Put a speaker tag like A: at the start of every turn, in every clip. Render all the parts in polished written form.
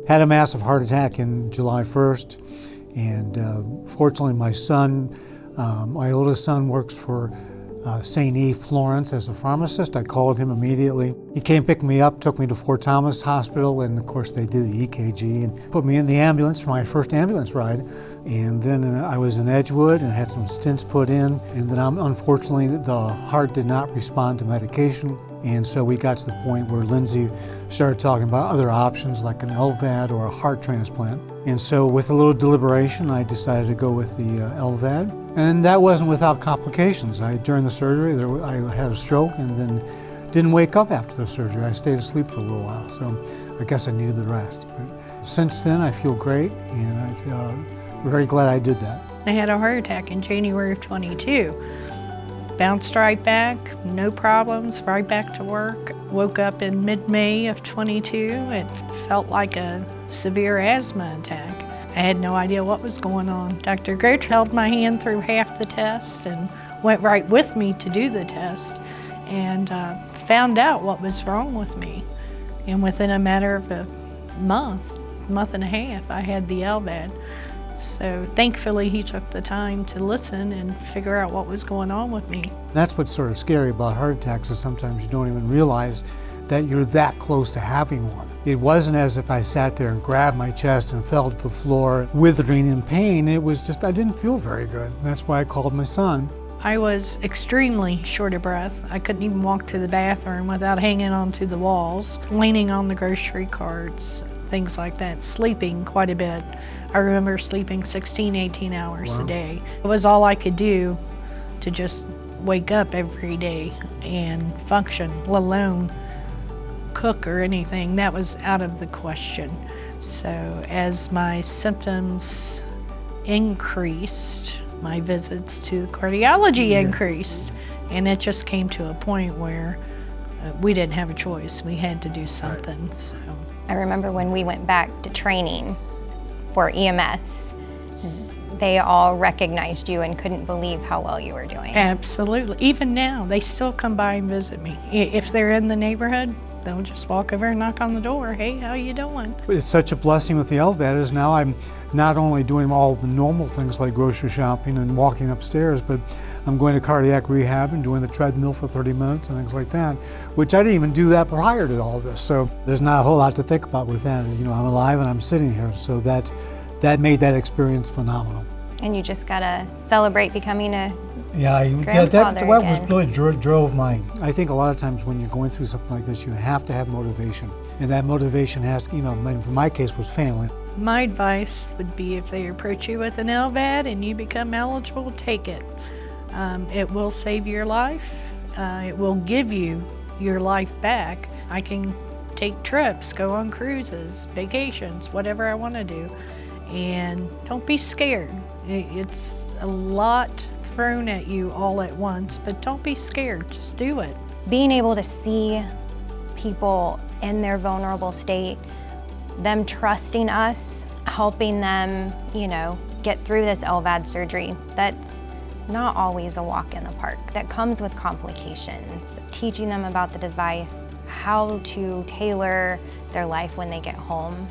A: Had a massive heart attack in July 1st, and fortunately my son, my oldest son, works for St. E. Florence as a pharmacist. I called him immediately. He came pick me up, took me to Fort Thomas Hospital, and of course they did the EKG and put me in the ambulance for my first ambulance ride. And then I was in Edgewood and had some stents put in, and then unfortunately the heart did not respond to medication. And so we got to the point where Lindsay started talking about other options like an LVAD or a heart transplant. And so with a little deliberation, I decided to go with the LVAD. And that wasn't without complications. During the surgery, I had a stroke and then didn't wake up after the surgery. I stayed asleep for a little while, so I guess I needed the rest. But since then, I feel great, and I'm very glad I did that.
B: I had a heart attack in January of 22. Bounced right back, no problems, right back to work. Woke up in mid-May of 22. It felt like a severe asthma attack. I had no idea what was going on. Dr. Groach held my hand through half the test and went right with me to do the test, and found out what was wrong with me. And within a matter of a month and a half, I had the LVAD. So thankfully he took the time to listen and figure out what was going on with me.
A: That's what's sort of scary about heart attacks, is sometimes you don't even realize that you're that close to having one. It wasn't as if I sat there and grabbed my chest and fell to the floor withering in pain. It was just, I didn't feel very good. That's why I called my son.
B: I was extremely short of breath. I couldn't even walk to the bathroom without hanging onto the walls, leaning on the grocery carts, things like that, sleeping quite a bit. I remember sleeping 16, 18 hours a day. It was all I could do to just wake up every day and function, let alone cook or anything. That was out of the question. So as my symptoms increased, my visits to cardiology increased, and it just came to a point where we didn't have a choice. We had to do something. So
C: I remember when we went back to training for EMS, they all recognized you and couldn't believe how well you were doing.
B: Absolutely. Even now, they still come by and visit me. If they're in the neighborhood, they'll just walk over and knock on the door. Hey, how you doing?
A: It's such a blessing with the LVAD is now I'm not only doing all the normal things like grocery shopping and walking upstairs, but I'm going to cardiac rehab and doing the treadmill for 30 minutes and things like that, which I didn't even do that prior to all this. So there's not a whole lot to think about with that. You know, I'm alive and I'm sitting here, so that made that experience phenomenal.
C: And you just gotta celebrate becoming a
A: that was really drove my. I think a lot of times when you're going through something like this, you have to have motivation, and that motivation has, in my case, was family.
B: My advice would be, if they approach you with an LVAD and you become eligible, take it. It will save your life. It will give you your life back. I can take trips, go on cruises, vacations, whatever I want to do. And don't be scared. It's a lot thrown at you all at once, but don't be scared, just do it.
C: Being able to see people in their vulnerable state, them trusting us, helping them, get through this LVAD surgery, that's not always a walk in the park. That comes with complications. Teaching them about the device, how to tailor their life when they get home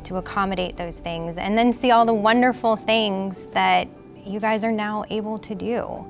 C: to accommodate those things, and then see all the wonderful things that you guys are now able to do.